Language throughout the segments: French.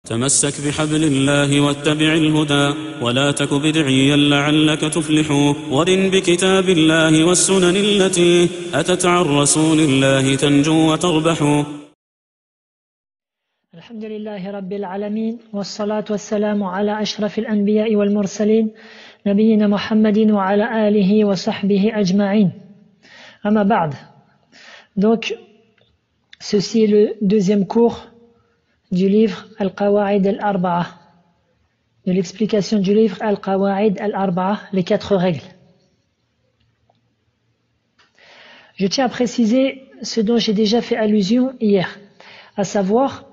تمسك بحبل الله واتبع الهدى ولا تك بدعيا لعلك تفلح ورن بكتاب الله والسنن التي أتت عن رسول الله تنجو وتربح. الحمد لله رب العالمين والصلاة والسلام على أشرف الأنبياء والمرسلين نبينا محمد وعلى آله وصحبه أجمعين. أما بعد. Donc, ceci est le deuxième cours du livre Al-Qawa'id al-Arba'a, de l'explication du livre Al-Qawa'id al-Arba'a, les 4 règles. Je tiens à préciser ce dont j'ai déjà fait allusion hier, à savoir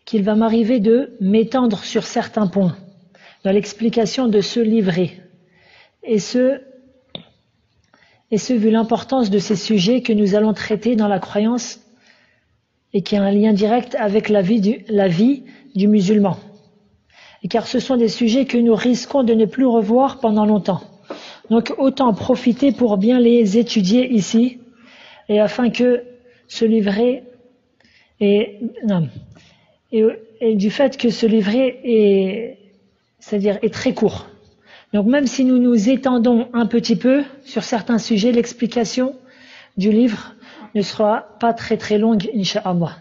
qu'il va m'arriver de m'étendre sur certains points dans l'explication de ce livret, et ce vu l'importance de ces sujets que nous allons traiter dans la croyance et qui a un lien direct avec la vie du musulman. Et car ce sont des sujets que nous risquons de ne plus revoir pendant longtemps. Donc autant en profiter pour bien les étudier ici, et afin que ce livret et du fait que ce livret est très court. Donc même si nous nous étendons un petit peu sur certains sujets, l'explication du livre ne sera pas très très longue, Inch'Allah.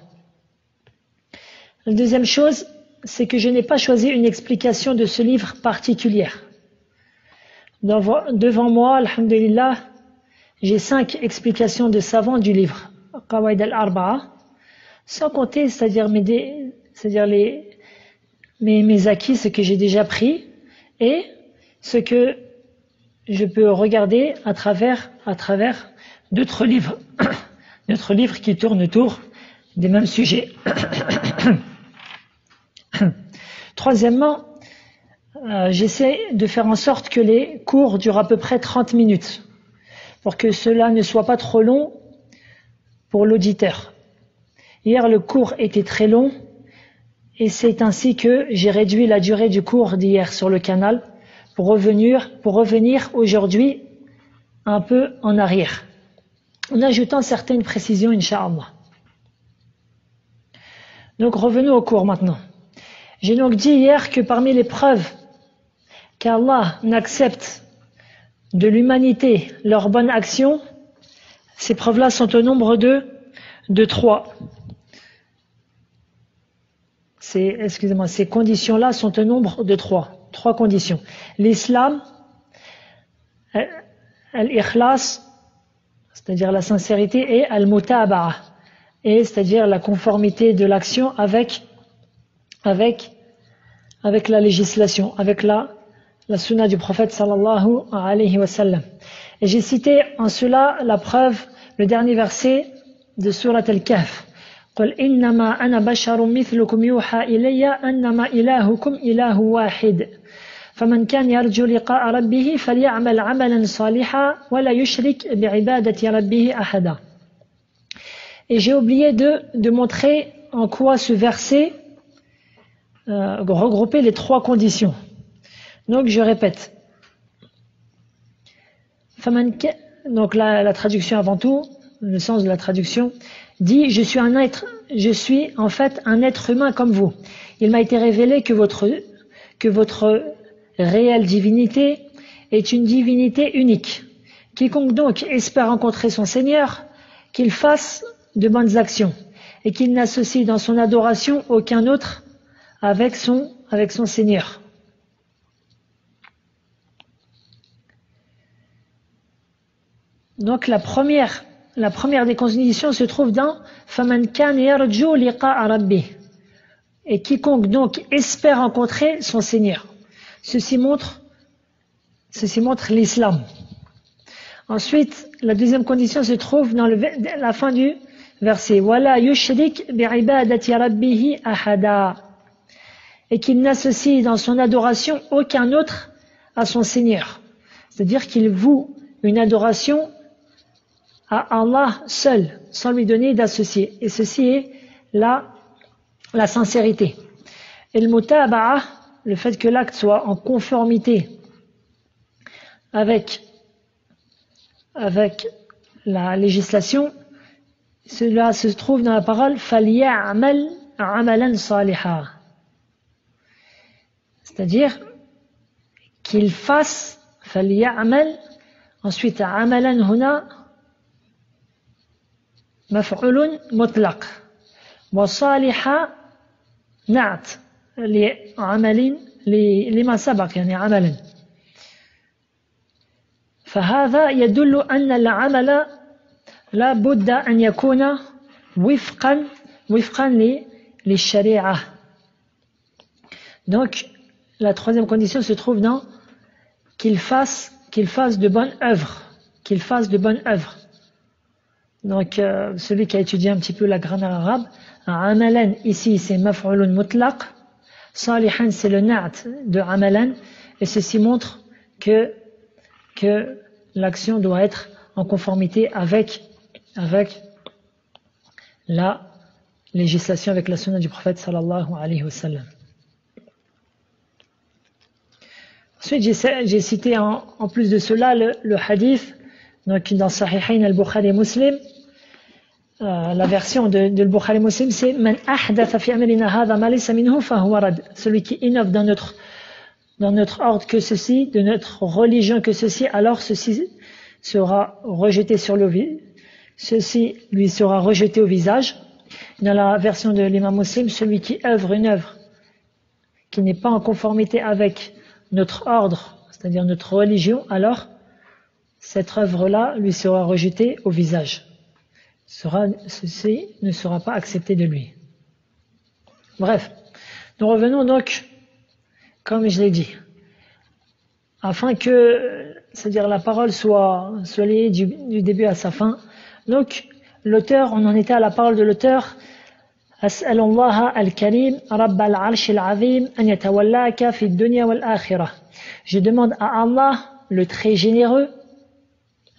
La deuxième chose, c'est que je n'ai pas choisi une explication de ce livre particulière. Devant moi, alhamdulillah, j'ai 5 explications de savants du livre, Qawa'id al-Arba'a, sans compter, c'est-à-dire mes acquis, ce que j'ai déjà pris, et ce que je peux regarder à travers d'autres livres, d'autres livres qui tournent autour des mêmes sujets. Troisièmement, j'essaie de faire en sorte que les cours durent à peu près 30 minutes, pour que cela ne soit pas trop long pour l'auditeur. Hier, le cours était très long, et c'est ainsi que j'ai réduit la durée du cours d'hier sur le canal, pour revenir aujourd'hui un peu en arrière, en ajoutant certaines précisions, Inch'Allah. Donc revenons au cours maintenant. J'ai donc dit hier que parmi les preuves qu'Allah n'accepte de l'humanité leurs bonnes actions, ces preuves-là sont au nombre de 3. Ces conditions-là sont au nombre de 3. 3 conditions. L'islam, al-ikhlas, c'est-à-dire la sincérité, et al-mutaba'a, et c'est-à-dire la conformité de l'action avec la législation, avec la sunna du prophète sallallahu alayhi wa sallam. Et j'ai cité en cela la preuve, le dernier verset de Surat al-Kahf. قل إنما أنا بشر مثلكم يوحى إلي أنما إلهكم إله واحد فمن كان يرجو لقاء ربه فليعمل عملا صالحا ولا يشرك بعبادة ربه أحدا. Et j'ai oublié de montrer en quoi ce verset regroupait les 3 conditions. Donc je répète. Donc la traduction avant tout, le sens de la traduction, dit je suis en fait un être humain comme vous. Il m'a été révélé que votre réelle divinité est une divinité unique. Quiconque donc espère rencontrer son Seigneur, qu'il fasse de bonnes actions et qu'il n'associe dans son adoration aucun autre avec son Seigneur. Donc la première des conditions se trouve dans فَمَنْ كَانَ يَرْجُو لِقَاءَ رَبِّهِ, et quiconque donc espère rencontrer son Seigneur. Ceci montre l'islam. Ensuite, la deuxième condition se trouve dans la fin du verset وَلَا يُشْرِكْ بِعِبَادَةِ رَبِّهِ أَحَدًا, et qu'il n'associe dans son adoration aucun autre à son Seigneur. C'est-à-dire qu'il voue une adoration à Allah seul, sans lui donner d'associé. Et ceci est la sincérité. Et le mutaba'a, le fait que l'acte soit en conformité avec la législation, cela se trouve dans la parole فَلْيَعْمَلْ عملا صالحا. C'est-à-dire qu'il fasse فليعمل. Ensuite عملا هنا مفعول مطلق وصالحا نعت لعمل لما سبق يعني عملا. فهذا يدل أن العمل لا بد أن يكون وفقا للشريعة. Donc la troisième condition se trouve dans qu'il fasse de bonnes œuvres, qu'il fasse de bonnes œuvres. Donc celui qui a étudié un petit peu la grammaire arabe, amalan ici c'est maf'ulun mutlaq, salihan c'est le na'at de amalan, et ceci montre que l'action doit être en conformité avec la législation, avec la sunna du prophète sallallahu alayhi wa sallam. Ensuite, j'ai cité en plus de cela le hadith, donc dans Sahihain al-Bukhari et Muslim. La version de al-Bukhari et Muslim, c'est Man ahdatha fi amrina hadha ma laysa minhu fahuwa rad. Celui qui innove dans notre ordre que ceci, de notre religion que ceci, alors ceci sera rejeté ceci lui sera rejeté au visage. Dans la version de l'imam Muslim, celui qui œuvre une œuvre qui n'est pas en conformité avec notre ordre, c'est-à-dire notre religion, alors cette œuvre-là lui sera rejetée au visage. Ceci ne sera pas accepté de lui. Bref, nous revenons donc, comme je l'ai dit, afin que, c'est-à-dire la parole soit liée du début à sa fin. Donc, l'auteur, on en était à la parole de l'auteur. أسأل الله الكريم رب العرش العظيم أن يتولاك في الدنيا والآخرة. Je demande à Allah, le très généreux,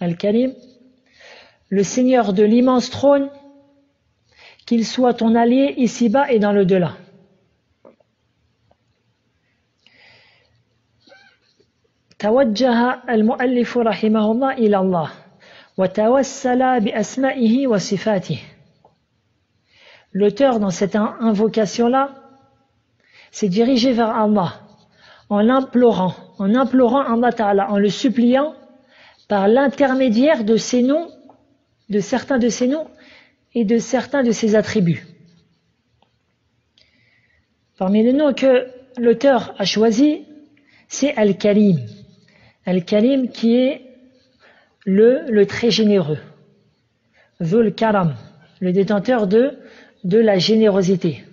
Al-Karim, le Seigneur de l'immense trône, qu'il soit ton allié ici-bas et dans l'au-delà. توجه المؤلف رحمه الله إلى الله وتوسل بأسمائه وصفاته. L'auteur, dans cette invocation-là, s'est dirigé vers Allah en implorant Allah Ta'ala, en le suppliant par l'intermédiaire de ses noms, de certains de ses noms et de certains de ses attributs. Parmi les noms que l'auteur a choisis, c'est Al-Karim. Al-Karim qui est le très généreux. Dhul Karam, le détenteur de la générosité.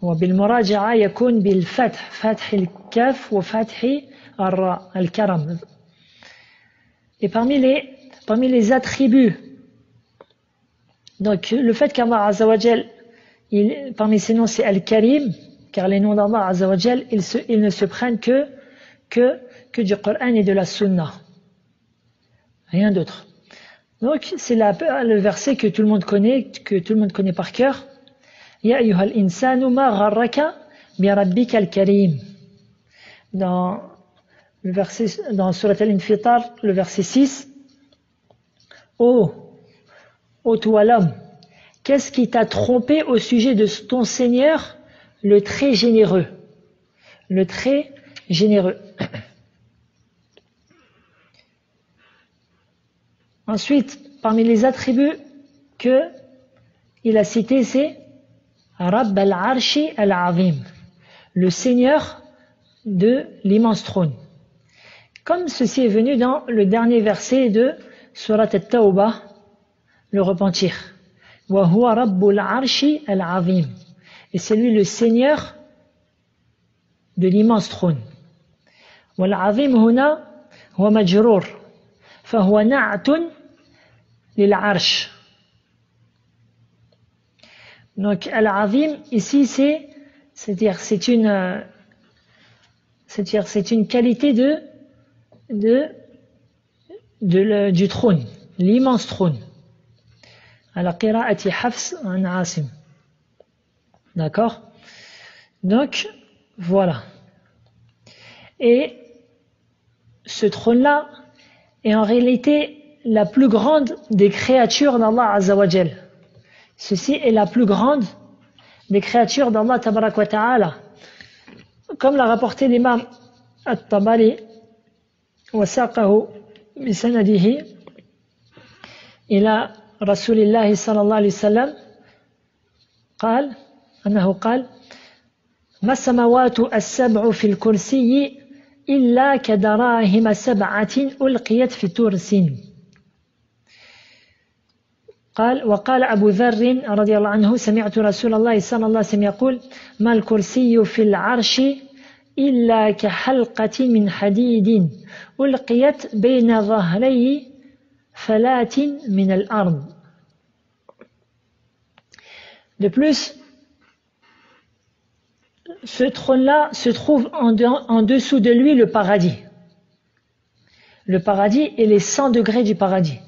وبالمراجعة يكون بالفتح فتح الكاف وفتح الراء الكرم. Et parmi les attributs, donc le fait qu'Allah Azza wa Jal, parmi ses noms c'est Al-Karim, car les noms d'Allah Azza wa Jal, ils ne se prennent que du Coran et de la Sunna, rien d'autre. Donc c'est le verset que tout le monde connaît par cœur. Ya ayyuhal insanu ma gharraka bi rabbika al-karim. Dans Surat Al-Infitar, le verset 6. Ô toi l'homme, qu'est-ce qui t'a trompé au sujet de ton Seigneur, le très généreux? Le très généreux. Ensuite, parmi les attributs que il a cités, c'est Rabb al-Arshi al-Azim, le Seigneur de l'immense trône. Comme ceci est venu dans le dernier verset de Surat At-Tawbah, le repentir. Wa huwa Rabbul Arshi al-Azim. Et c'est lui le Seigneur de l'immense trône. Wal-Azim huna huwa majrour. Fahuwa na'atun lil-Arsh. Donc Al-Azim ici c'est-à-dire c'est une qualité du trône, l'immense trône. Ala qira'ati Hafs an Asim. D'accord? Donc voilà. Et ce trône-là est en réalité la plus grande des créatures d'Allah Azza wa Jal. Ceci est la plus grande des créatures d'Allah tabarak wa ta'ala. Comme l'a rapporté l'imam At-Tabari wa saqahu bi sanadihi ila Rasulillahi sallallahu alayhi wa sallam قال أنه قال ما السماوات السبع في الكرسي إلا كدراهم سبعة ألقيت في ترس قال وقال أبو ذر رضي الله عنه سمعت رسول الله صلى الله عليه وسلم يقول ما الكرسي في العرش إلا كحلقة من حديد ألقيت بين ظهري فلات من الأرض. De plus, ce trône-là se trouve en dessous de lui le paradis. Le paradis et les 100 degrés du paradis.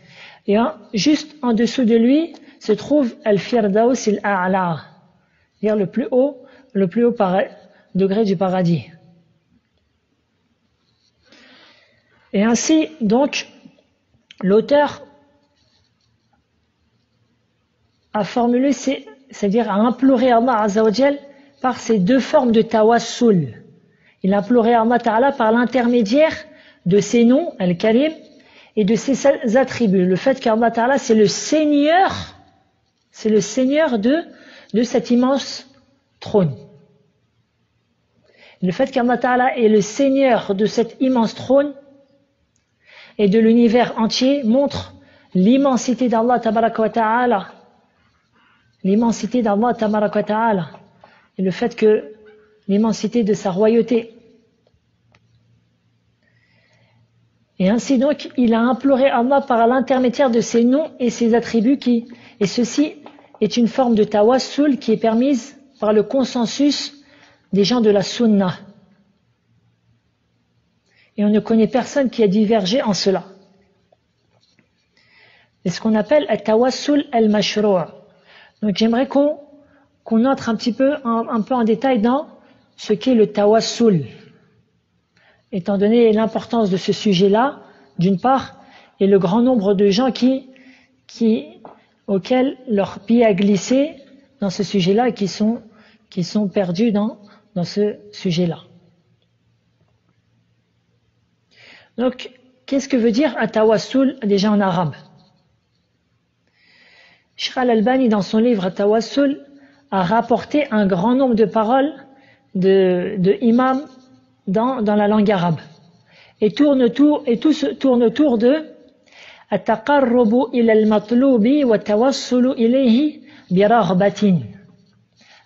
Et juste en dessous de lui se trouve Al-Firdaus al-A'la, c'est-à-dire le plus haut degré du paradis. Et ainsi, donc, l'auteur a formulé, c'est-à-dire a imploré Allah Azza wa Jal par ces deux formes de tawassul. Il a imploré Allah Ta'ala par l'intermédiaire de ses noms, Al-Karim, et de ses attributs. Le fait qu'Allah Ta'ala, c'est le Seigneur de cet immense trône. Le fait qu'Allah Ta'ala est le Seigneur de cet immense trône et de l'univers entier montre l'immensité d'Allah Tabaraka wa Ta'ala. L'immensité d'Allah Tabaraka wa Ta'ala. Et le fait que l'immensité de sa royauté. Et ainsi donc, il a imploré Allah par l'intermédiaire de ses noms et ses attributs et ceci est une forme de tawassul qui est permise par le consensus des gens de la sunna. Et on ne connaît personne qui a divergé en cela. C'est ce qu'on appelle al-tawassul al-mashru'. Donc j'aimerais qu'on entre un peu en détail dans ce qu'est le tawassul. Étant donné l'importance de ce sujet-là, d'une part, et le grand nombre de gens auxquels leur pied a glissé dans ce sujet-là et qui sont perdus dans ce sujet-là. Donc, qu'est-ce que veut dire at-tawassul déjà en arabe? Cheikh Al-Albani, dans son livre At-Tawassul, a rapporté un grand nombre de paroles de imams dans la langue arabe. Et tout tourne autour de at-taqarrubu ila al-matlubi wa tawassulu ilayhi bi raghbatin.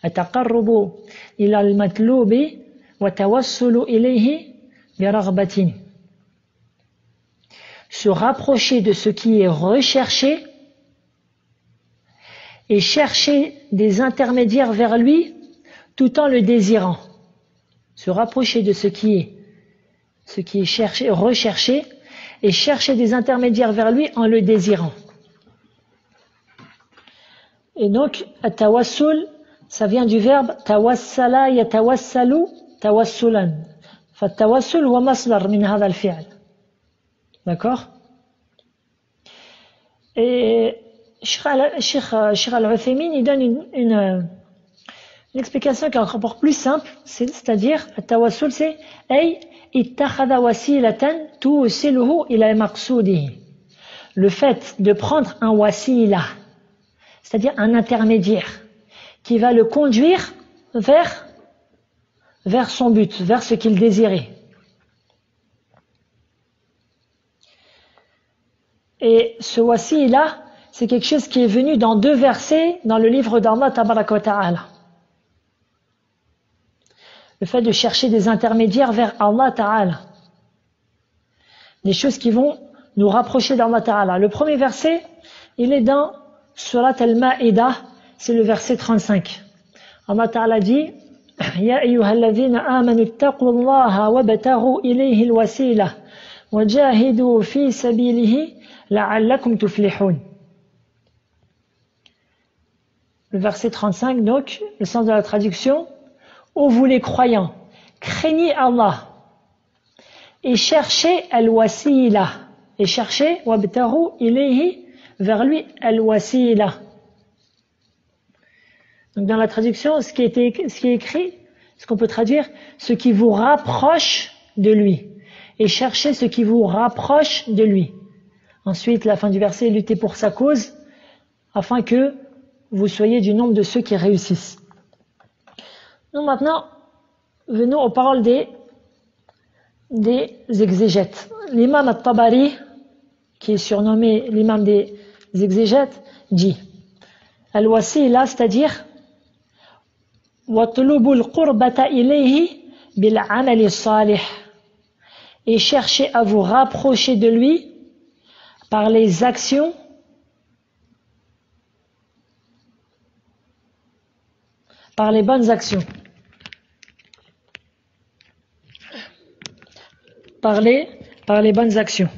At-taqarrubu ila al-matlubi wa tawassulu ilayhi bi raghbatin. Se rapprocher de ce qui est recherché et chercher des intermédiaires vers lui tout en le désirant. Se rapprocher de ce qui est cherché, recherché et chercher des intermédiaires vers lui en le désirant. Et donc, at-tawassul, ça vient du verbe tawassala yatawassalu tawassulan. Fa-tawassul huwa masdar min hadha al-fi'l. D'accord? Et Cheikh Al-Uthaymin, il donne une explication qui est encore plus simple, c'est-à-dire, at-tawassul, c'est ay ittakhadha wasilatan tusiluhu ila maqsudihi. Le fait de prendre un wasila, c'est-à-dire un intermédiaire, qui va le conduire vers son but, vers ce qu'il désirait. Et ce wasila, c'est quelque chose qui est venu dans 2 versets dans le livre d'Allah Tabaraka wa Ta'ala. Le fait de chercher des intermédiaires vers Allah Ta'ala. Des choses qui vont nous rapprocher d'Allah Ta'ala. Le premier verset, il est dans Surat Al-Ma'idah, c'est le verset 35. Allah Ta'ala dit Ya ayyuhalladhina amanu ittaqullaha wabtaghu ilayhi al-wasila wajahidu fi sabilihi la'allakum tuflihun. Le verset 35, donc, le sens de la traduction, ô vous les croyants, craignez Allah et cherchez al-wasila, et cherchez wabtahu ilayhi, vers lui al-wasila. Donc dans la traduction, ce qui est écrit, ce qu'on peut traduire, ce qui vous rapproche de lui. Et cherchez ce qui vous rapproche de lui. Ensuite, la fin du verset, luttez pour sa cause, afin que vous soyez du nombre de ceux qui réussissent. Nous maintenant, venons aux paroles des exégètes. L'imam al-Tabari, qui est surnommé l'imam des exégètes, dit Al-wasila, c'est-à-dire وَطْلُبُ الْقُرْبَةَ إِلَيْهِ بِالْعَمَلِ الصَّالِحِ, et cherchez à vous rapprocher de lui par les actions par les bonnes actions, par les bonnes actions.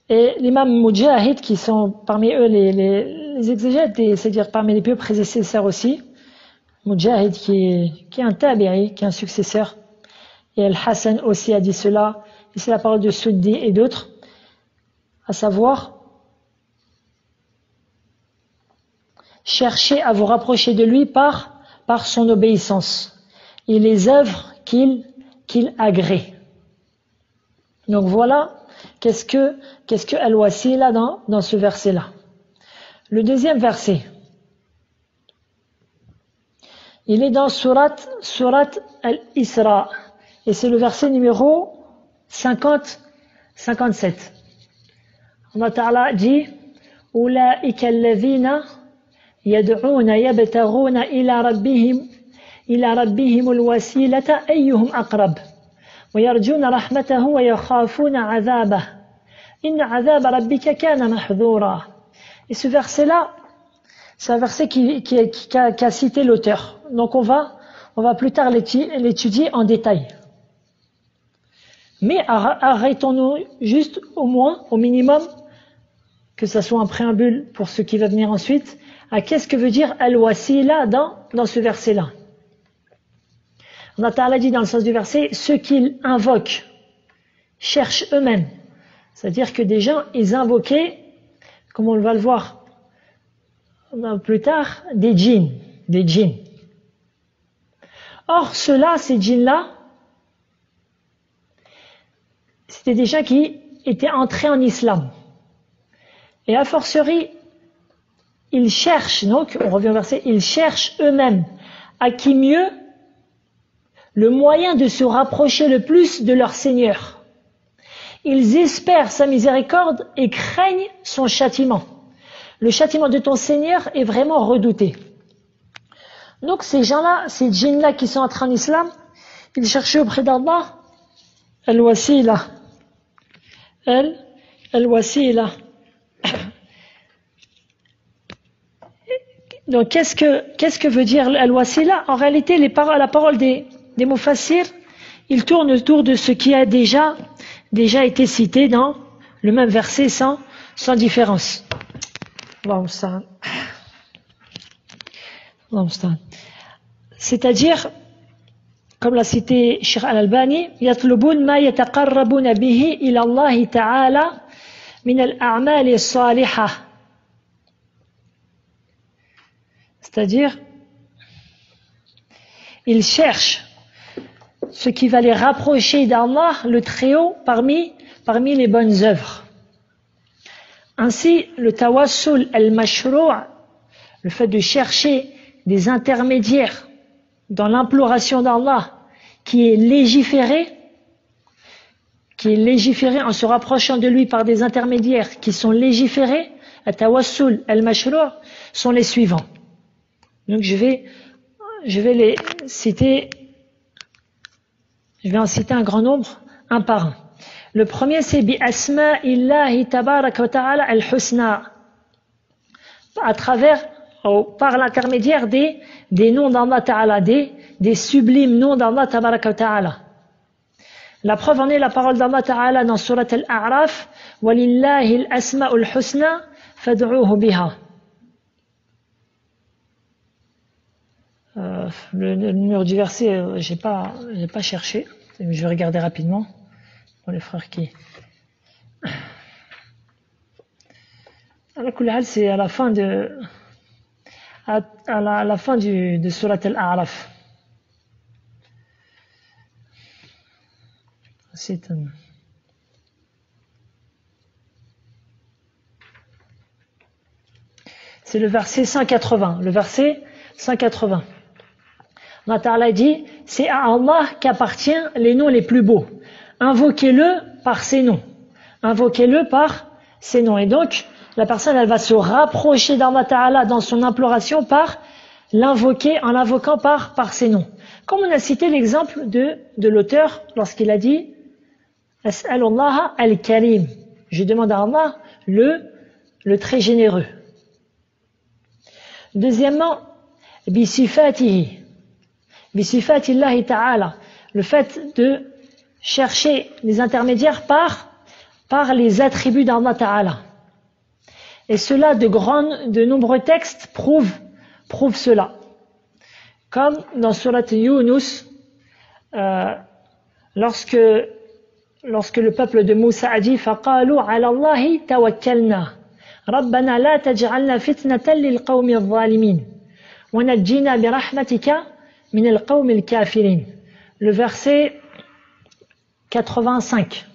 Et l'imam Mujahid, qui sont parmi eux les exégètes, c'est-à-dire parmi les pieux prédécesseurs aussi, Mujahid qui est un tabi'i, qui est un successeur, et Al-Hassan aussi a dit cela, et c'est la parole de Suddi et d'autres, à savoir cherchez à vous rapprocher de lui par son obéissance et les œuvres qu'il agrée. Donc voilà qu'est-ce que Al-Wasila dans ce verset-là. Le deuxième verset, il est dans Surat Al-Isra, et c'est le verset numéro 57. Allah Ta'ala dit أولئك الذين يدعون يبتغون إلى ربهم الوسيلة أيهم أقرب ويرجون رحمته ويخافون عذابه إن عذاب ربك كان محذورا. Et ce verset-là, c'est un verset qu'a cité l'auteur. Donc on va plus tard l'étudier en détail. Mais arrêtons-nous juste au minimum, que ça soit un préambule pour ce qui va venir ensuite, à qu'est-ce que veut dire al-wasila dans ce verset-là. Allah Ta'ala dit dans le sens du verset, ceux qu'ils invoquent cherchent eux-mêmes. C'est-à-dire que des gens, ils invoquaient, comme on va le voir plus tard, des djinns. Or, ceux-là, ces djinns-là, c'était des gens qui étaient entrés en islam. Et a fortiori, ils cherchent, donc, on revient au verset, ils cherchent eux-mêmes à qui mieux le moyen de se rapprocher le plus de leur Seigneur. Ils espèrent sa miséricorde et craignent son châtiment. Le châtiment de ton Seigneur est vraiment redouté. Donc ces gens-là, ces djinns-là qui sont entrés en islam, ils cherchaient auprès d'Allah al-wasila. Al-wasila. Donc qu'est-ce que veut dire al-wasila? En réalité, la parole des mufassirs, il tourne autour de ce qui a déjà été cité dans le même verset sans différence. C'est-à-dire, comme l'a cité Cheikh Al-Albani, yatlubun ma yataqarrabuna bihi ila Allah ta'ala min al-a'mal as-salihah. C'est-à-dire, ils cherchent ce qui va les rapprocher d'Allah, le Très-Haut, parmi les bonnes œuvres. Ainsi, le tawassul al-mashrou', le fait de chercher des intermédiaires dans l'imploration d'Allah, qui est légiféré en se rapprochant de lui par des intermédiaires qui sont légiférés, le tawassul al-mashrou' sont les suivants. Donc je vais les citer. Je vais en citer un grand nombre, un par un. Le premier, c'est bi asma'illahi tabaraka wa ta'ala al-husna. Par l'intermédiaire des noms d'Allah Ta'ala, des sublimes noms d'Allah tabaraka wa ta'ala. La preuve en est la parole d'Allah Ta'ala dans surat Al-A'raf, walillahi al-asma'ul husna fad'uhu biha. Le numéro du verset, j'ai pas cherché. Je vais regarder rapidement pour les frères qui. C'est à la fin de la fin de Surat Al-A'raf. C'est le verset 180. Le verset 180. Allah Ta'ala dit, c'est à Allah qu'appartiennent les noms les plus beaux. Invoquez-le par ses noms. Invoquez-le par ses noms. Et donc, la personne, elle va se rapprocher d'Allah Ta'ala dans son imploration par l'invoquer, en l'invoquant par ses noms. Comme on a cité l'exemple de l'auteur lorsqu'il a dit As'alullah al-Karim. Je demande à Allah le très généreux. Deuxièmement, bisifatihi. Bisifatillahi ta'ala. Le fait de chercher les intermédiaires par les attributs d'Allah Ta'ala. Et cela, de nombreux textes prouvent cela. Comme dans Surat Yunus, lorsque le peuple de Moussa a dit فَقَالُوا عَلَى اللَّهِ تَوَكَّلْنَا رَبَّنَا لَا تَجْعَلْنَا فِتْنَةً لِلْقَوْمِ الظَّالِمِينَ وَنَجِّنَا بِرَحْمَتِكَ مِنَ الْقَوْمِ الْكَافِرِينَ. Le verset 85.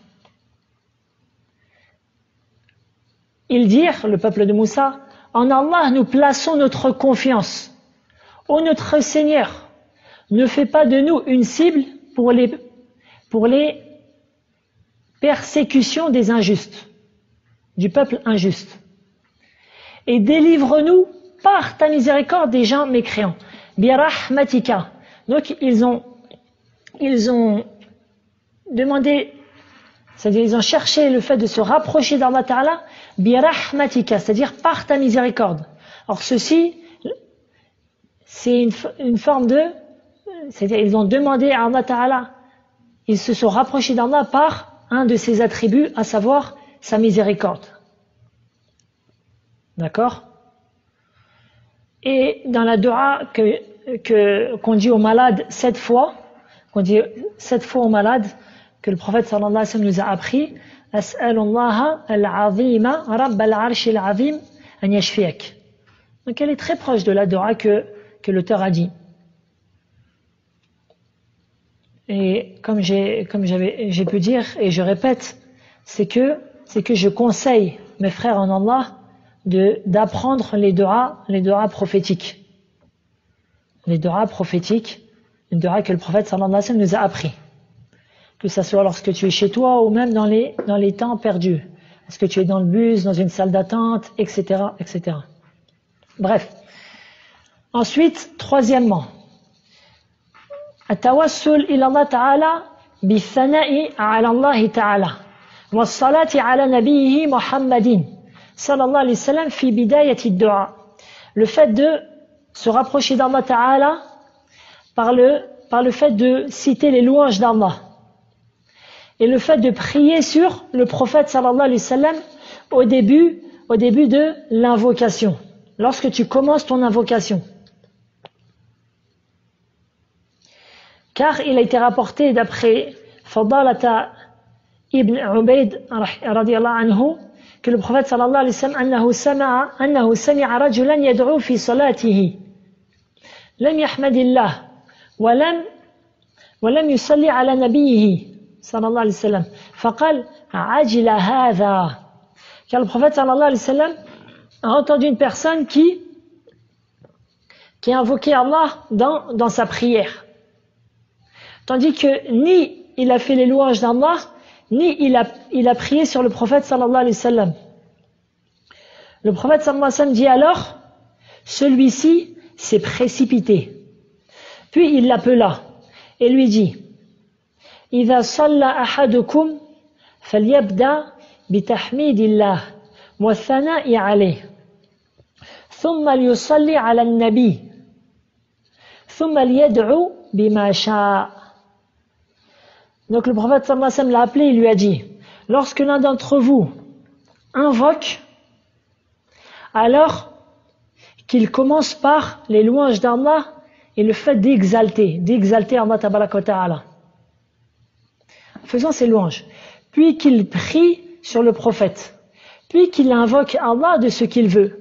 Ils dirent, le peuple de Moussa, en Allah nous plaçons notre confiance. Ô notre Seigneur, ne fais pas de nous une cible pour les persécutions des injustes, du peuple injuste. Et délivre-nous par ta miséricorde des gens mécréants. Birahmatika. Donc ils ont demandé, c'est-à-dire ils ont cherché le fait de se rapprocher d'Allah Ta'ala, birahmatika, c'est-à-dire par ta miséricorde. Or ceci, c'est une forme c'est-à-dire ils ont demandé à Allah Ta'ala, ils se sont rapprochés d'Allah par un de ses attributs, à savoir sa miséricorde. D'accord? Et dans la dua qu'on dit aux malades 7 fois, aux malades, que le prophète sallallahu alayhi wa sallam nous a appris, As'alullah al-azima rabb al-arsh al-azim an yashfiyak. Donc elle est très proche de la dua que l'auteur a dit. Et comme j'ai pu dire, et je répète, c'est que je conseille mes frères en Allah d'apprendre les du'as prophétiques. Les du'as prophétiques, les du'as que le prophète sallallahu alayhi wa sallam nous a appris. Que ce soit lorsque tu es chez toi ou même dans les temps perdus. Est-ce que tu es dans le bus, dans une salle d'attente, etc., etc. Bref. Ensuite, troisièmement, التوسل إلى الله تعالى بالثناء على الله تعالى والصلاة على نبيه محمد صلى الله عليه وسلم في بداية الدعاء. Le fait de se rapprocher d'Allah Ta'ala par le fait de citer les louanges d'Allah et le fait de prier sur le prophète sallallahu alayhi wa sallam au début de l'invocation, lorsque tu commences ton invocation. Car il a été rapporté d'après Fadalata ibn Ubayd radiyallahu anhu que le prophète sallallahu alayhi wa sallam annahu sami'a rajulan yad'u fi salatihi lam yahmadillah wa lam yusalli ala nabiyhi sallallahu alayhi wa sallam faqal ajila hadha. Car le prophète sallallahu alayhi wa sallam a entendu une personne qui a invoqué Allah dans sa prière. Tandis que ni il a fait les louanges d'Allah, ni il a prié sur le prophète sallallahu alayhi wa sallam. Le prophète sallallahu alayhi wa sallam dit alors, celui-ci s'est précipité. Puis il l'appela et lui dit, إذا صلى أحدكم فليبدأ بتحميد الله والثناء عليه ثم ليصلي على النبي ثم ليدعو بما شاء. Donc le prophète sallallahu alayhi wa sallam l'a appelé et lui a dit, lorsque l'un d'entre vous invoque, alors qu'il commence par les louanges d'Allah et le fait d'exalter Allah tabaraka wa ta'ala, faisant ses louanges, puis qu'il prie sur le prophète, puis qu'il invoque Allah de ce qu'il veut.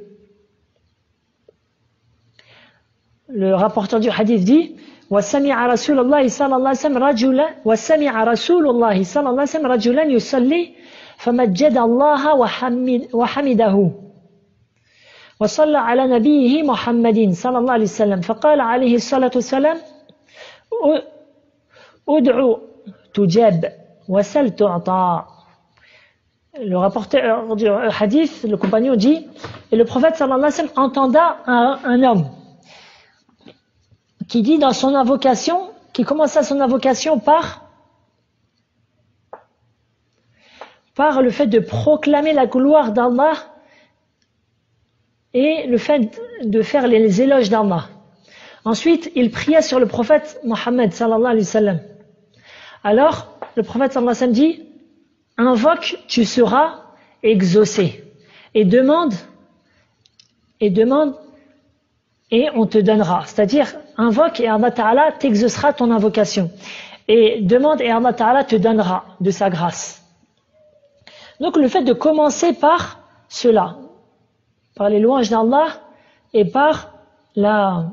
Le rapporteur du hadith dit وسمع رسول الله صلى الله عليه وسلم رجلا يصلي فمجد الله وحمده وصلى على نبيه محمد صلى الله عليه وسلم فقال عليه الصلاة والسلام ادعو تجاب وسل تعطى. Le rapporteur du hadith, le compagnon dit, et le prophète sallallahu alayhi wa sallam entenda un homme qui dit dans son invocation, qui commença son invocation par le fait de proclamer la gloire d'Allah et le fait de faire les éloges d'Allah. Ensuite, il pria sur le prophète Mohammed sallallahu alayhi wa sallam. Alors, le prophète sallallahu alayhi wa sallam dit, invoque, tu seras exaucé. Et demande, et on te donnera. C'est-à-dire, invoque et Allah Ta'ala t'exaucera ton invocation. Et demande et Allah Ta'ala te donnera de sa grâce. Donc, le fait de commencer par cela, par les louanges d'Allah et par la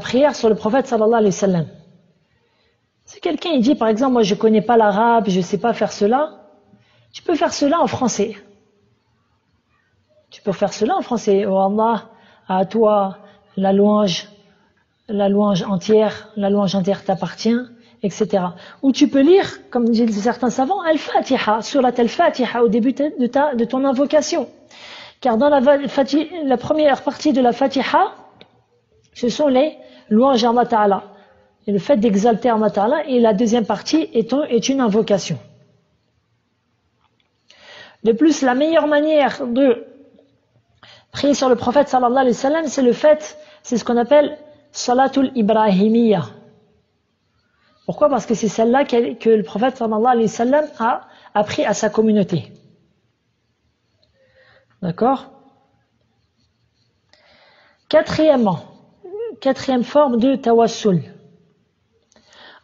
prière sur le prophète sallallahu alayhi wa sallam. Si quelqu'un il dit, par exemple, moi je connais pas l'arabe, je sais pas faire cela, tu peux faire cela en français. Tu peux faire cela en français. Oh Allah, à toi la louange entière t'appartient, etc. Ou tu peux lire, comme disent certains savants, Al-Fatiha, surat Al-Fatiha au début de ton invocation. Car dans la première partie de la Fatiha, ce sont les louanges à Allah Ta'ala. Et le fait d'exalter Allah Ta'ala, et la deuxième partie est une invocation. De plus, la meilleure manière de prier sur le prophète sallallahu alayhi wa sallam, c'est ce qu'on appelle Salatul Ibrahimiyya. Pourquoi? Parce que c'est celle-là que le prophète sallallahu alayhi wa sallam a appris à sa communauté. D'accord? Quatrième forme de tawassul.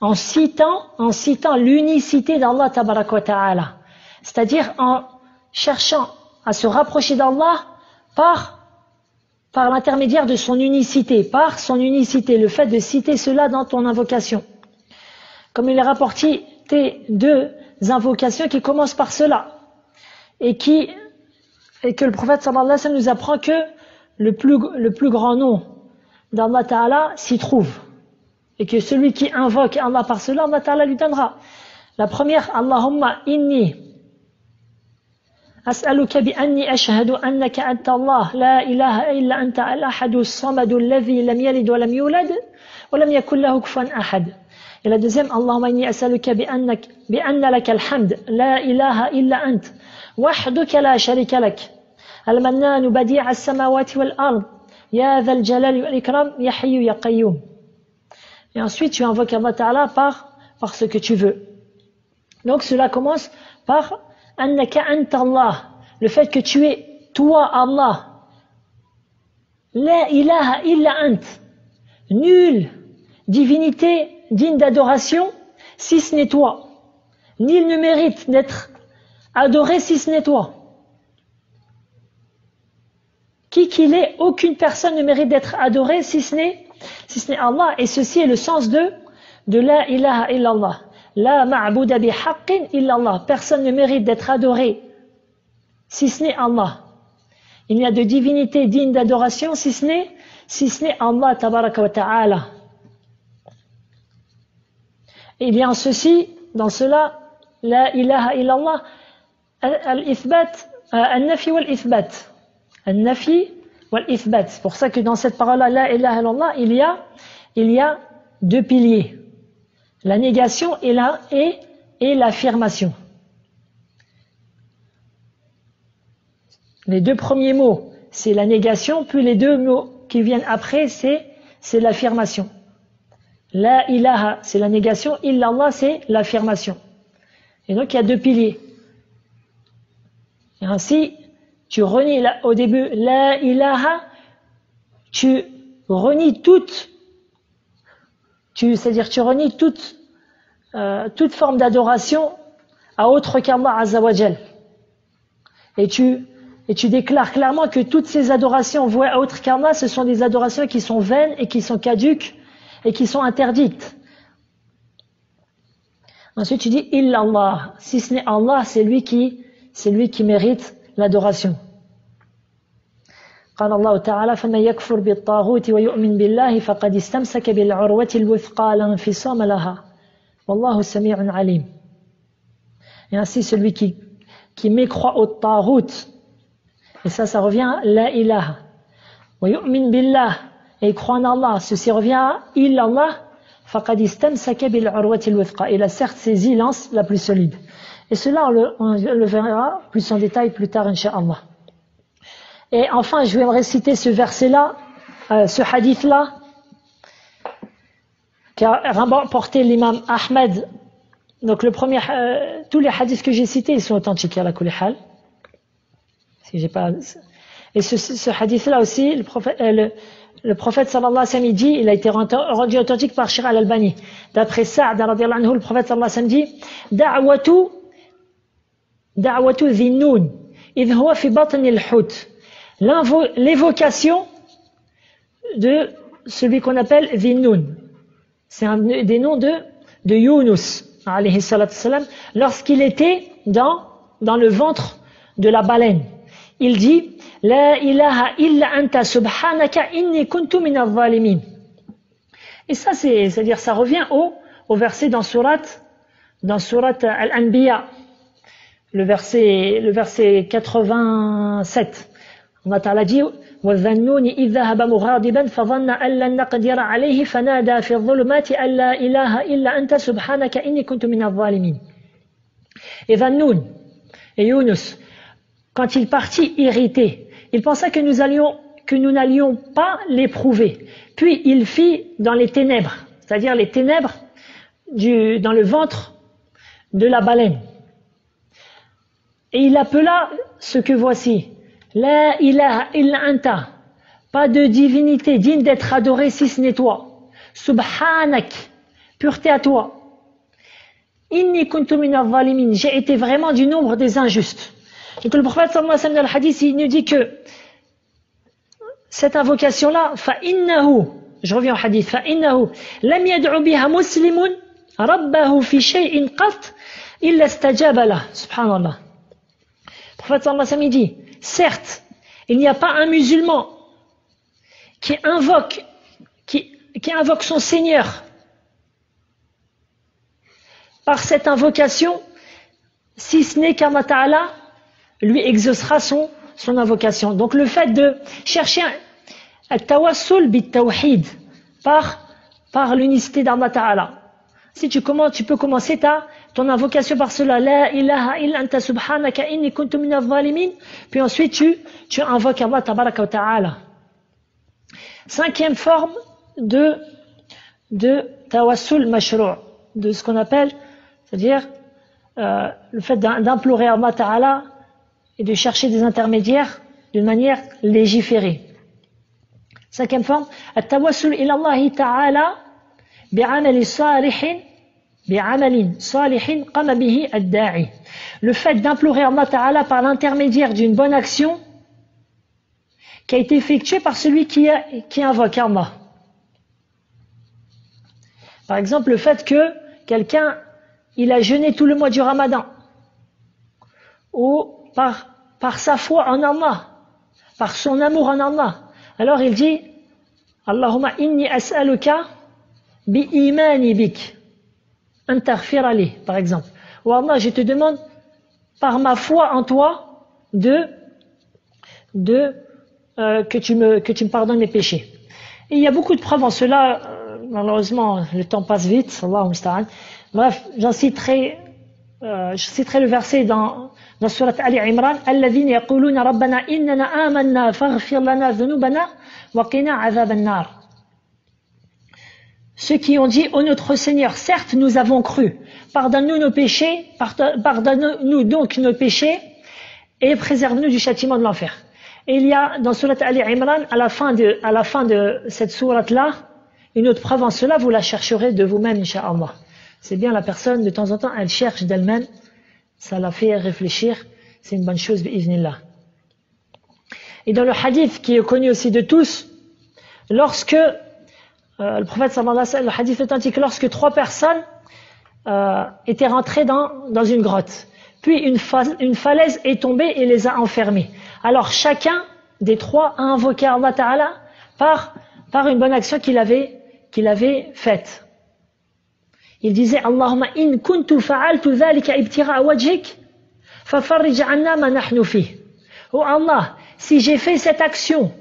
En citant l'unicité d'Allah tabaraka wa ta'ala. C'est-à-dire en cherchant à se rapprocher d'Allah par l'intermédiaire de son unicité, le fait de citer cela dans ton invocation. Comme il est rapporté deux invocations qui commencent par cela, et que le prophète sallallahu alayhi wa sallam nous apprend que le plus grand nom d'Allah Ta'ala s'y trouve. Et que celui qui invoque Allah par cela, Allah Ta'ala lui donnera. La première, Allahumma inni as'aluka bi anni ashhadu annaka anta Allah, la ilaha illa anta al-ahadu as-samadu alladhi lam yalid wa lam yulad wa lam yakul lahu kufuwan ahad. Et la deuxième, Allahumma inni as'aluka bi anna laka al-hamd, la ilaha illa ant, wahduka la sharika lak, al-mannanu badi'a as-samawati wal-ard, ya dhal jalali wal ikram, ya hayyu ya qayyum. Et ensuite, tu invoques Allah Ta'ala par ce que tu veux. Donc, cela commence par Annaka anta Allah, le fait que tu es toi Allah. La ilaha illa ant, nulle divinité digne d'adoration si ce n'est toi. Nul ne mérite d'être adoré si ce n'est toi. Qui qu'il est, aucune personne ne mérite d'être adorée si ce n'est Allah. Et ceci est le sens de la ilaha illallah. La ma'bouda bi haqqin illallah. Personne ne mérite d'être adoré si ce n'est Allah. Il n'y a de divinité digne d'adoration si ce n'est Allah tabaraka wa ta'ala. Et il y a dans cela, la ilaha illallah, al-ithbat, al-nafi wal-ithbat. Al-nafi wal-ithbat. C'est pour ça que dans cette parole-là, la ilaha illallah, il y a deux piliers. La négation et l'affirmation. Les deux premiers mots, c'est la négation, puis les deux mots qui viennent après, c'est l'affirmation. La ilaha, c'est la négation, illallah, c'est l'affirmation. Et donc, il y a deux piliers. Et ainsi, tu renies au début la ilaha, tu renies c'est-à-dire tu renies toute forme d'adoration à autre qu'Allah Azza wa Jal. et tu déclares clairement que toutes ces adorations vouées à autre qu'Allah, ce sont des adorations qui sont vaines et qui sont caduques et qui sont interdites. Ensuite, tu dis illallah. Si ce n'est Allah, c'est lui qui mérite l'adoration. قال الله تعالى فمن يكفر بالطاغوت ويؤمن بالله فقد استمسك بالعروة الوثقى لا انفصام لها والله سميع عليم. Et ainsi celui qui mécroit au taghut, et ça revient à la ilaha, wa yu'min billah, et il croit en Allah, ceci revient à illallah, faqad istamsaka bil urwati al wuthqa, il a certes saisi l'anse la plus solide. Et cela on le verra plus en détail plus tard incha'Allah. Et enfin, je vais réciter ce verset-là, ce hadith-là, qu'a rapporté l'imam Ahmed. Donc le premier, tous les hadiths que j'ai cités, ils sont authentiques à la kulli hal. Si j'ai pas. Et ce hadith-là aussi, le prophète sallallahu alayhi wa sallam dit, il a été rendu authentique par Shir al-Albani. D'après Sa'd radiyallahu anhu, le prophète sallallahu alayhi wa sallam dit, da'watu dhinnun, idh huwa fi batni al-hut. L'évocation de celui qu'on appelle Dhinnun. C'est un des noms de Yunus, alayhi salatu salam, lorsqu'il était dans le ventre de la baleine. Il dit La ilaha illa anta subhanaka inni kuntu min al-zalimin. Et ça, c'est-à-dire, ça revient au verset dans surat Al-Anbiya, le verset 87. Allah Ta'ala dit وَالذَّنُّونِ إِذْ ذَهَبَ مُغَاضِبًا فَظَنَّ أَن لَّن نَّقْدِرَ عَلَيْهِ فَنَادَى فِي الظُّلُمَاتِ أَن لَّا إِلَٰهَ إِلَّا أَنتَ سُبْحَانَكَ إِنِّي كُنتُ مِنَ الظَّالِمِينَ. Et Dhannoun et Yunus, quand il partit irrité, il pensa que nous n'allions pas l'éprouver. Puis il fit dans les ténèbres, c'est-à-dire les ténèbres dans le ventre de la baleine. Et il appela ce que voici. La ilaha illa anta. Pas de divinité digne d'être adorée si ce n'est toi. Subhanak. Pureté à toi. Inni kuntu min al-zalimin. J'ai été vraiment du nombre des injustes. Donc le prophète sallallahu alayhi wa sallam dans le hadith, il nous dit que cette invocation-là, فَإِنَّهُ, je reviens au hadith, فَإِنَّهُ لَمْ يَدْعُ بِهَا مُسْلِمٌ رَبَّهُ فِي شَيْءٍ قَطْ إِلَّا اسْتَجَابَ لَهُ. Subhanallah. Le prophète sallallahu alayhi wa sallam dit, certes, il n'y a pas un musulman qui invoque son Seigneur par cette invocation, si ce n'est qu'Allah Ta'ala lui exaucera son invocation. Donc le fait de chercher un tawassul bit tawhid par l'unicité d'Allah Ta'ala. Si tu peux commencer ton invocation par cela, la ilaha illa anta subhanaka inni kuntu min al-zalimin, puis ensuite tu invoques Allah tabaraka wa ta'ala. Cinquième forme de tawassul mashru', de ce qu'on appelle, c'est-à-dire le fait d'implorer Allah Ta'ala et de chercher des intermédiaires d'une manière légiférée. Cinquième forme, at-tawassul ila Allah Ta'ala bi'amali salihin qama bihi ad-da'i. Le fait d'implorer Allah Ta'ala par l'intermédiaire d'une bonne action qui a été effectuée par celui qui invoque Allah. Par exemple, le fait que quelqu'un il a jeûné tout le mois du Ramadan, ou par sa foi en Allah, par son amour en Allah. Alors il dit Allahumma inni as'aluka bi imani bik an taghfira li, par exemple. Ou Allah, je te demande par ma foi en toi que tu me pardonnes mes péchés. Et il y a beaucoup de preuves en cela. Malheureusement, le temps passe vite. Allahu musta'an. Bref, je citerai le verset dans surat Ali Imran, alladhina yaquluna rabbana innana amanna faghfir lana dhunubana wa qina adhaban nar. Ceux qui ont dit, ô notre Seigneur, certes nous avons cru, pardonne-nous nos péchés, pardonne-nous donc nos péchés et préserve-nous du châtiment de l'enfer. Et il y a dans surat Ali Imran, à la fin de cette sourate-là, une autre preuve en cela, vous la chercherez de vous-même, incha'Allah. C'est bien la personne, de temps en temps, elle cherche d'elle-même, ça la fait réfléchir c'est une bonne chose, bi'iznillah. Et dans le hadith qui est connu aussi de tous, lorsque le prophète sallallahu alayhi wa sallam, le hadith authentique, lorsque 3 personnes étaient rentrées dans une grotte, puis une falaise est tombée et les a enfermés. Alors chacun des 3 a invoqué Allah Ta'ala par une bonne action qu'il avait faite. Il disait Allahumma in kuntu fa'altu dhalika ibtigha'a wajhik fafarrij 'anna ma nahnu fihi. Oh Allah, si j'ai fait cette action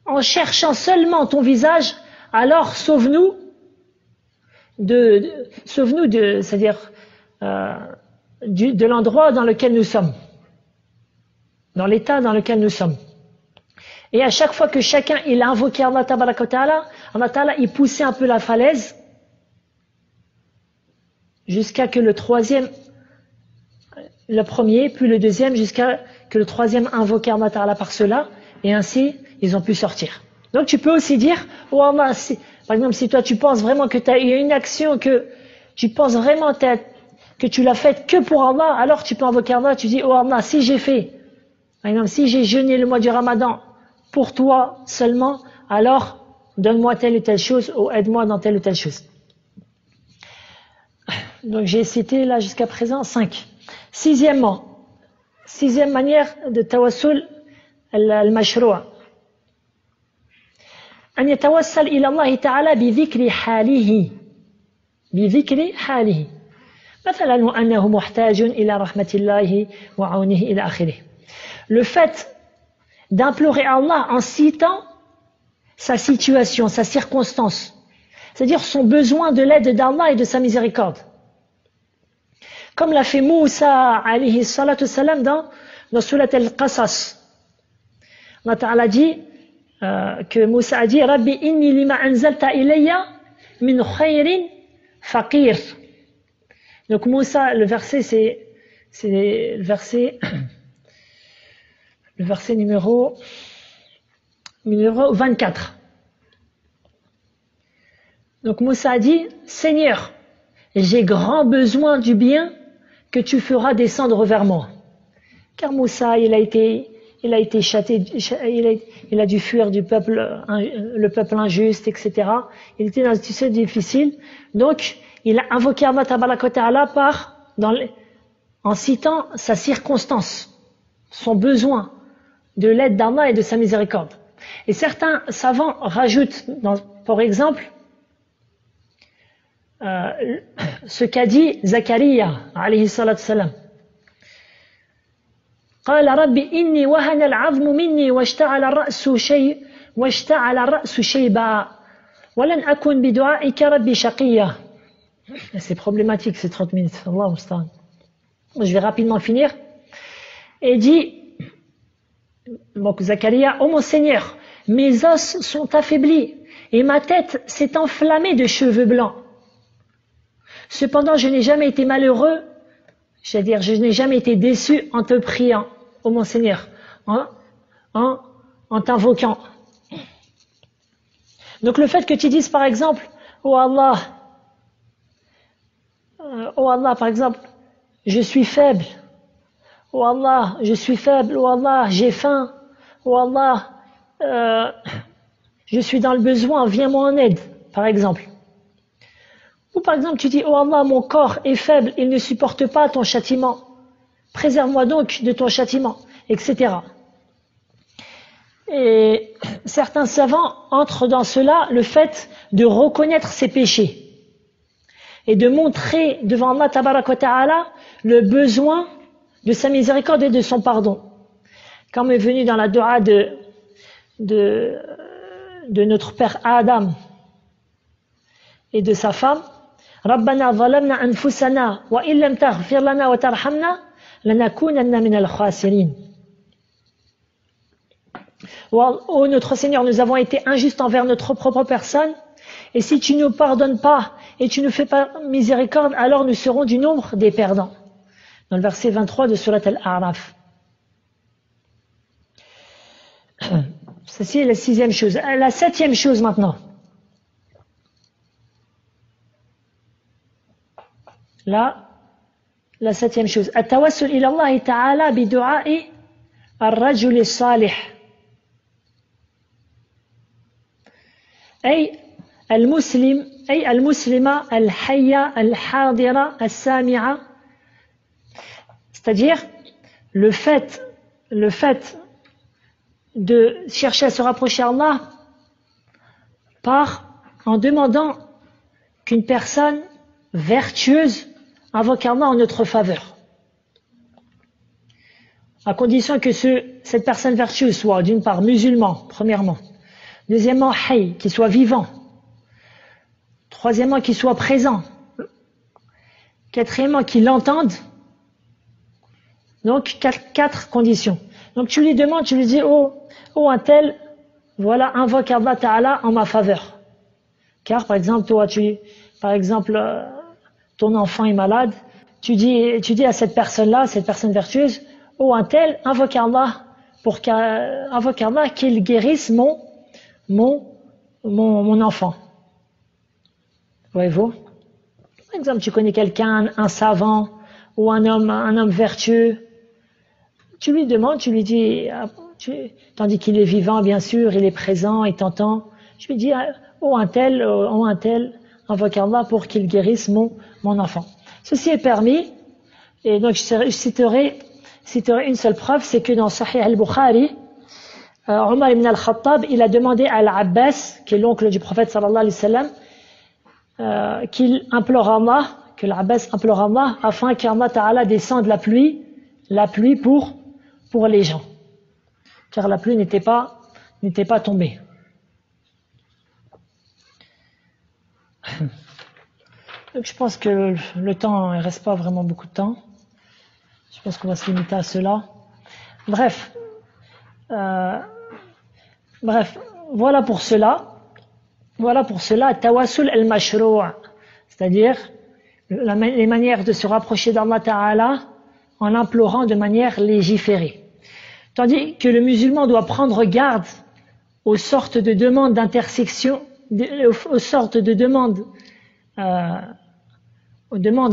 en cherchant seulement ton visage, alors sauve-nous c'est-à-dire de l'endroit dans lequel nous sommes, dans l'état dans lequel nous sommes. Et à chaque fois que chacun il a invoqué Allah Ta'ala, Allah Ta'ala il poussait un peu la falaise jusqu'à que le premier, puis le deuxième, jusqu'à que le troisième invoquait Allah Ta'ala par cela, et ainsi ils ont pu sortir. Donc tu peux aussi dire, oh Allah, par exemple si toi tu penses vraiment que tu as eu une action, que tu penses vraiment que tu l'as faite que pour Allah, alors tu peux invoquer Allah, tu dis, oh Allah, si j'ai fait, par exemple si j'ai jeûné le mois du Ramadan pour toi seulement, alors donne-moi telle ou telle chose, ou aide-moi dans telle ou telle chose. Donc j'ai cité là jusqu'à présent 5. Sixième manière de tawassul al-mashru'. أن يتوسل إلى الله تعالى بذكر حاله مثلا أنه محتاج إلى رحمة الله وعونه إلى آخره. Le fait d'implorer Allah en citant sa situation, sa circonstance, c'est-à-dire son besoin de l'aide d'Allah et de sa miséricorde. Comme l'a fait Moussa alayhi salatu salam dans Surat al-Qasas. Allah Ta'ala dit que Moussa a dit Rabbi inni lima anzalta ilayya min khayrin faqir. Donc Moussa, le verset c'est le verset numéro 24. Donc Moussa a dit Seigneur, j'ai grand besoin du bien que tu feras descendre vers moi. Car Moussa, il a été châté, il a dû fuir le peuple injuste, etc. Il était dans une situation difficile. Donc, il a invoqué Allah Ta'ala en citant sa circonstance, son besoin de l'aide d'Allah et de sa miséricorde. Et certains savants rajoutent, par exemple, ce qu'a dit Zakaria alayhi salatu salam. قال ربي إني وهن العظم مني واشتعل الرأس شيبا ولن أكن بدعائك ربي شقيا. C'est problématique ces 30 minutes. Allah musta'an. Je vais rapidement finir. Et dit donc Zakaria, ô mon Seigneur, mes os sont affaiblis et ma tête s'est enflammée de cheveux blancs. Cependant, je n'ai jamais été malheureux, c'est-à-dire je n'ai jamais été déçu en te priant, ô mon Seigneur, en t'invoquant. Donc le fait que tu dises par exemple, oh Allah, par exemple, je suis faible, oh Allah, je suis faible, oh Allah, j'ai faim, oh Allah, je suis dans le besoin, viens-moi en aide, par exemple. Ou par exemple, tu dis, oh Allah, mon corps est faible, il ne supporte pas ton châtiment. Préserve-moi donc de ton châtiment, etc. Et certains savants entrent dans cela le fait de reconnaître ses péchés et de montrer devant Allah Tabarak wa Ta'ala le besoin de sa miséricorde et de son pardon. Comme est venu dans la dua de notre père Adam et de sa femme, ربنا ظلمنا أنفسنا وإن لم تغفر لنا وترحمنا لنكونن من الخاسرين. Oh notre Seigneur, nous avons été injustes envers notre propre personne, et si tu ne nous pardonnes pas et tu ne fais pas miséricorde, alors nous serons du nombre des perdants. Dans le verset 23 de Surat Al-A'raf. Ceci est la 6e chose. La 7e chose maintenant. La la septième chose. التوسل إلى الله تعالى بدعاء الرجل الصالح. أي المسلم أي المسلمة الحية الحاضرة السامعة. C'est-à-dire le fait de chercher à se rapprocher d'Allah part en demandant qu'une personne vertueuse invoque Allah en notre faveur. À condition que cette personne vertueuse soit d'une part musulman, premièrement. Deuxièmement, hayy, qu'il soit vivant. Troisièmement, qu'il soit présent. Quatrièmement, qu'il l'entende. Donc, quatre conditions. Donc, tu lui demandes, tu lui dis, oh un tel, voilà, invoque Allah Ta'ala en ma faveur. Car, par exemple, ton enfant est malade, tu dis à cette personne-là, cette personne vertueuse, oh un tel, invoque Allah qu'il guérisse mon enfant. Voyez-vous? Par exemple, tu connais quelqu'un, un savant, ou un homme vertueux, tu lui demandes, tu lui dis, tandis qu'il est vivant, bien sûr, il est présent, il t'entend, tu lui dis, oh un tel, invoque Allah pour qu'il guérisse mon enfant. Ceci est permis, et donc je citerai une seule preuve, c'est que dans Sahih al-Bukhari, Omar ibn al-Khattab, il a demandé à Al-Abbas, qui est l'oncle du prophète sallallahu alayhi wa sallam, qu'il implore Allah, que l'Abbas implore Allah, afin qu'Allah Ta'ala descende la pluie pour les gens. Car la pluie n'était pas tombée. Donc je pense que le temps, il ne reste pas vraiment beaucoup de temps. Je pense qu'on va se limiter à cela. Bref, voilà pour cela, tawassul al-mashrou', c'est-à-dire les manières de se rapprocher d'Allah Ta'ala en implorant de manière légiférée. Tandis que le musulman doit prendre garde aux sortes de demandes d'intersection, aux sortes de demandes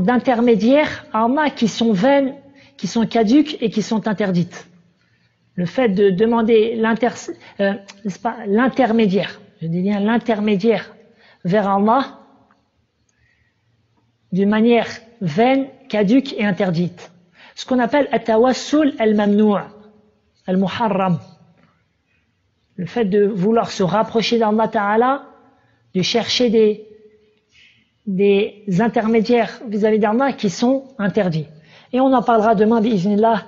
d'intermédiaires à Allah qui sont vaines, qui sont caduques et qui sont interdites. Le fait de demander l'intermédiaire, je dis bien l'intermédiaire vers Allah d'une manière vaine, caduque et interdite. Ce qu'on appelle at-tawassul al-mamnou', al-muharram. Le fait de vouloir se rapprocher d'Allah Ta'ala, de chercher des intermédiaires vis-à-vis d'Allah qui sont interdits. Et on en parlera demain, bi'iznillah.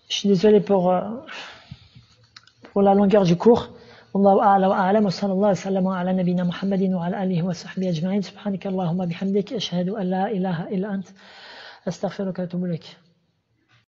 Je suis désolé pour la longueur du cours. Wallahu a'la wa a'lam wa sallallahu wa sallam ala nabina Muhammadin wa ala alihi wa sahbihi ajma'in. Subhanaka Allahumma bihamdik ashhadu an la ilaha illa ant astaghfiruka wa atubu ilaik.